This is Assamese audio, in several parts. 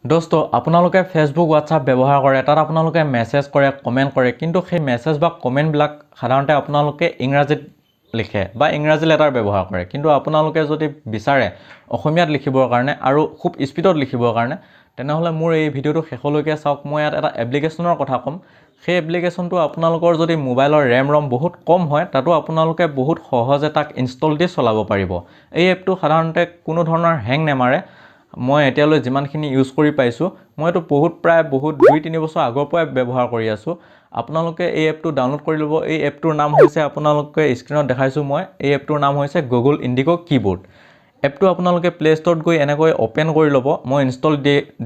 দোস্ত আপোনালোকে ফেসবুক হোৱাটছআপ ব্যৱহাৰ কৰে তাত আপোনালোকে মেছেজ কৰে কমেন্ট কৰে কিন্তু সেই মেছেজ বা কমেন্ট বিলাক সাধাৰণতে আপোনালোকে ইংৰাজীত লিখে বা ইংৰাজী লেটাৰ ব্যৱহাৰ কৰে কিন্তু আপোনালোকে যদি বিচাৰে অসমীয়াত লিখিবৰ কাৰণে আৰু খুব স্পিডত লিখিবৰ কাৰণে তেনেহলে মোৰ এই ভিডিওটো শেষলৈকে চাওক মই ইয়াত এটা এপ্লিকেশনৰ কথা কম সেই এপ্লিকেশনটো আপোনালোকৰ যদি মোবাইলৰ RAM ROM বহুত কম হয় তাতো আপোনালোকে বহুত সহজে তাক ইনষ্টল দি চলাব পাৰিব এই এপটো সাধাৰণতে কোনো ধৰণৰ হ্যাং নেমাৰে মই এতিয়ালৈ যিমানখিনি ইউজ কৰি পাইছো মই এটো প্ৰায় 2-3 বছৰ আগৰ পৰাই ব্যৱহাৰ কৰি আছো আপোনালোকে এই এপটো ডাউনলোড কৰি লব এই এপটোৰ নাম হৈছে আপোনালোকে স্ক্ৰিনত দেখাইছো মই এই এপটোৰ নাম হৈছে Google Indigo Keyboard এপটো আপোনালোকে প্লে ষ্টৰত গৈ এনেকৈ ওপেন কৰি লব মই ইনষ্টল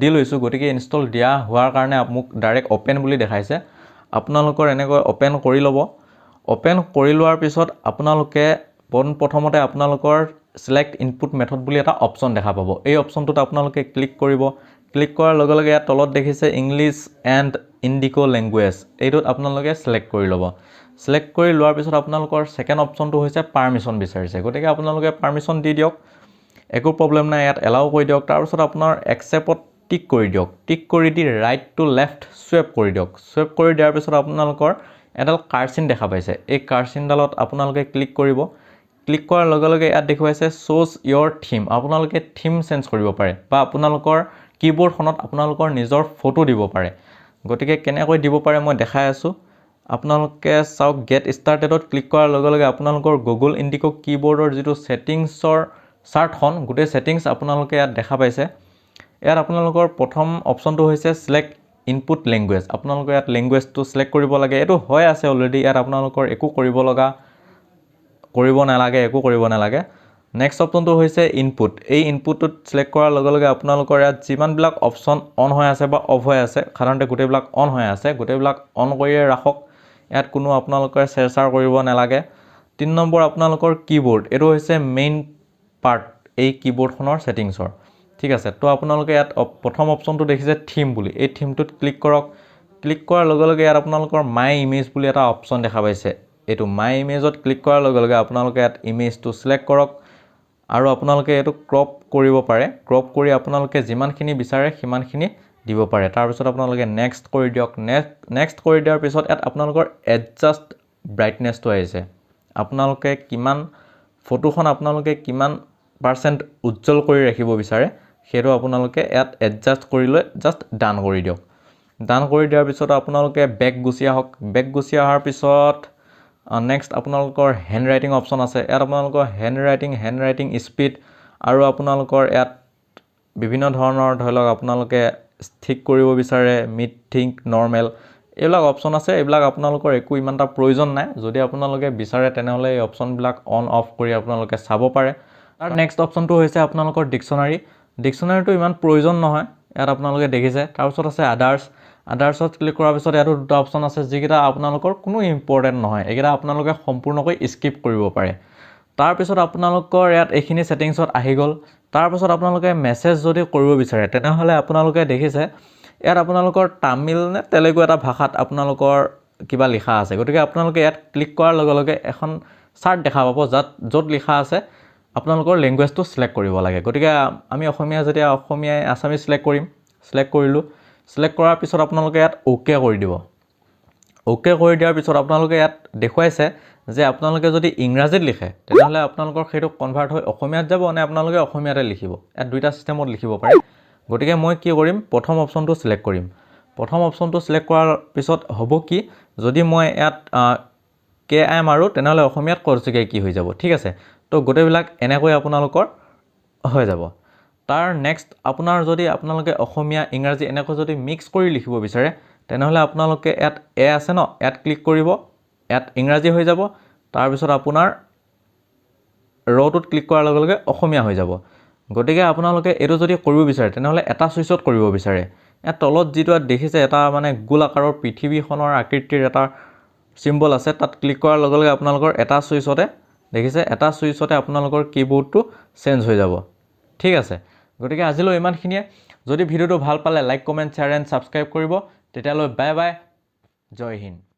দি লৈছো গতিকে ইনষ্টল দিয়া হোৱাৰ কাৰণে মোক ডাইৰেক্ট ওপেন বুলি দেখাইছে আপোনালোকৰ এনেকৈ ওপেন কৰি লব ওপেন কৰি লোৱাৰ পিছত আপোনালোকে প্ৰথমতে আপোনালোকৰ select input method বুলি এটা অপচন দেখা পাব এই অপচনটোত আপোনালোকে ক্লিক কৰিব ক্লিক কৰাৰ লগে লগে ইয়াত তলত দেখিছে ইংলিশ এণ্ড ইণ্ডিগো ল্যাঙ্গুৱেজ এইটোত আপোনালোকে সিলেক্ট কৰি ল'ব সিলেক্ট কৰি লোৱাৰ পিছত আপোনালোকৰ সেকেন্ড অপচনটো হৈছে পাৰমিশন বিচাৰিছে গতিকে আপোনালোকে পাৰমিশন দি দিয়ক একো প্ৰবলেম নাই ইয়াত এলাও কৰি দিয়ক তাৰ পিছত আপোনাৰ একসেপ্টত টিক কৰি দিয়ক টিক কৰি দি ৰাইট টু লেফট সোৱাইপ কৰি দিয়ক সোৱাইপ কৰি দিয়াৰ পিছত আপোনালোকৰ এডাল কাৰ্চিন দেখা পাইছে এই কাৰ্চিনডালত আপোনালোকে ক্লিক কৰিব ক্লিক কৰাৰ লগে লগে ইয়াত দেখুৱাইছে shows your theme আপোনালোকে থিম চেঞ্জ কৰিব পাৰে বা আপোনালোকৰ কিবোৰ্ডখনত আপোনালোকৰ নিজৰ ফটো দিব পাৰে গতিকে কেনেকৈ দিব পাৰে মই দেখাই আছো আপোনালোকে চাওক গেট ষ্টাৰ্টেডত ক্লিক কৰাৰ লগে লগে আপোনালোকৰ Google Indigo keyboardৰ যেটো সেটিংছৰ চাৰ্টখন গোটেই সেটিংছ আপোনালোকে ইয়াত দেখা পাইছে ইয়াত আপোনালোকৰ প্ৰথম অপচনটো হৈছে select input language আপোনালোকে ইয়াত ল্যাঙ্গুৱেজটো সিলেক্ট কৰিব লাগে এটো হৈ আছে অলৰেডি ইয়াত আপোনালোকৰ একো কৰিব নালাগে নেক্সট অপচনটো হৈছে ইনপুট এই ইনপুটত সিলেক্ট কৰাৰ লগে লগে আপোনালোকৰ ইয়াত যিমান বিলাক অপচন অন হৈ আছে বা অফ হৈ আছে সাধাৰণতে গোটেই বিলাক অন হৈ আছে গোটেই বিলাক অন কৰি ৰাখক ইয়াত কোনো আপোনালোকৰ শেয়াৰ কৰিব নালাগে 3 নম্বৰ আপোনালোকৰ কিবোৰ্ড এটো হৈছে মেইন পাৰ্ট এই কিবোৰ্ডখনৰ সেটিংছৰ ঠিক আছে তো আপোনালোকে ইয়াত প্ৰথম অপচনটো দেখিছে থিম বুলি এই থিমটোত ক্লিক কৰক ক্লিক কৰাৰ লগে লগে ইয়াত আপোনালোকৰ মাই ইমেজ বুলি এটা অপচন দেখা পাইছে এটো মাই ইমেজত ক্লিক কৰাৰ লগে লগে আপোনালোকে ইয়াত ইমেজটো সিলেক্ট কৰক আৰু আপোনালোকে এটো ক্ৰপ কৰিব পাৰে ক্ৰপ কৰি আপোনালোকে যিমানখিনি বিচাৰে সিমানখিনি দিব পাৰে তাৰ পিছত আপোনালোকে নেক্সট কৰি দিয়ক নেক্সট কৰি দিয়াৰ পিছত ইয়াত আপোনালোকৰ এডজাস্ট ব্ৰাইটনেছটো আহিছে আপোনালোকে কিমান ফটোখন আপোনালোকে কিমান পাৰ্চেন্ট উজ্জ্বল কৰি ৰাখিব বিচাৰে হেটো আপোনালোকে ইয়াত এডজাস্ট কৰি লৈ জাস্ট ডান কৰি দিয়ক ডান কৰি দিয়াৰ পিছত আপোনালোকে বেক গুছি আহক বেক গুছি আহাৰ পিছত নেক্সট আপোনালোকৰ হ্যান্ড ৰাইটিং অপচন আছে ইয়াত আপোনালোকৰ হ্যান্ড ৰাইটিং স্পিড আৰু আপোনালোকৰ ইয়াত বিভিন্ন ধৰণৰ ধৰক আপোনালোকে ঠিক কৰিব বিচাৰে মিড থিংক নৰমাল এইবিলাক অপচন আছে এইবিলাক আপোনালোকৰ একো ইমানটা প্ৰয়োজন নাই যদি আপোনালোকে বিচাৰে তেনেহলে এই অপচন বিলাক অন অফ কৰি আপোনালোকে চাব পাৰে আৰু নেক্সট অপচনটো হৈছে আপোনালোকৰ ডিকচনাৰীটো ইমান প্ৰয়োজন নহয় ইয়াত আপোনালোকে দেখিছে তাৰ পিছত আছে আদাৰ্ছত ক্লিক কৰাৰ পিছত ইয়াত দুটা অপচন আছে যিকিটা আপোনালোকৰ কোনো ইম্পৰ্টেন্ট নহয় একেটা আপোনালোকে সম্পূৰ্ণকৈ স্কিপ কৰিব পাৰে তাৰ পিছত আপোনালোকৰ ইয়াত এইখিনি সেটিংছত আহি গল তাৰ পিছত আপোনালোকে মেছেজ যদি কৰিব বিচাৰে তেনেহলে আপোনালোকে দেখিছে ইয়াত আপোনালোকৰ তামিল নে তেলেগু এটা ভাষাত আপোনালোকৰ কিবা লিখা আছে গতিকে আপোনালোকে ইয়াত ক্লিক কৰাৰ লগে লগে এখন চাৰ্ট দেখা পাব যত লিখা আছে আপোনালোকৰ ল্যাঙ্গুৱেজটো সিলেক্ট কৰিব লাগে গতিকে আমি অসমীয়া যেতিয়া অসমীয়া আসামিজ সিলেক্ট কৰিলো সিলেক্ট কৰাৰ পিছত আপোনালোকে ইয়াত ওকে কৰি দিব ওকে কৰি দিয়াৰ পিছত আপোনালোকে ইয়াত দেখুৱাইছে যে আপোনালোকে যদি ইংৰাজীত লিখে তেনেহলে আপোনালোকৰ সেইটো কনভাৰ্ট হৈ অসমীয়াত যাব নে আপোনালোকে অসমীয়াতে লিখিব ইয়াত দুইটা সিস্টেমত লিখিব পাৰে গতিকে মই কি কৰিম প্ৰথম অপচনটো সিলেক্ট কৰিম প্ৰথম অপচনটো সিলেক্ট কৰাৰ পিছত হ'ব কি যদি মই ইয়াত কে আই মাৰো তেনেহলে অসমীয়াত কৰচিকে কি হৈ যাব ঠিক আছে তো গোটেইবিলাক এনেকৈ আপোনালোকৰ হৈ যাব তাৰ নেক্সট আপোনাৰ যদি আপোনালোকে অসমীয়া ইংৰাজী এনেকৈ যদি মিক্স কৰি লিখিব বিচাৰে তেনেহলে আপোনালোকে ইয়াত এ আছে ন ইয়াত ক্লিক কৰিব ইয়াত ইংৰাজী হৈ যাব তাৰ পিছত আপোনাৰ ৰটোত ক্লিক কৰাৰ লগে লগে অসমীয়া হৈ যাব গতিকে আপোনালোকে এটো যদি কৰিব বিচাৰে তেনেহলে এটা সুইচত কৰিব বিচাৰে ইয়াত তলত যেটো দেখিছে এটা মানে গোল আকাৰৰ পৃথিৱীখনৰ আকৃতিৰ এটা সিম্বল আছে তাত ক্লিক কৰাৰ লগে লগে আপোনালোকৰ এটা সুইচতে দেখিছে এটা সুইচতে আপোনালোকৰ কিবোৰ্ডটো চেঞ্জ হৈ যাব ঠিক আছে গতিকে আজিলৈ ইমানখিনিয়ে যদি ভিডিওটো ভাল পালে like comment share and subscribe কৰিব তেতিয়ালৈ বাই বাই জয় হিন্দ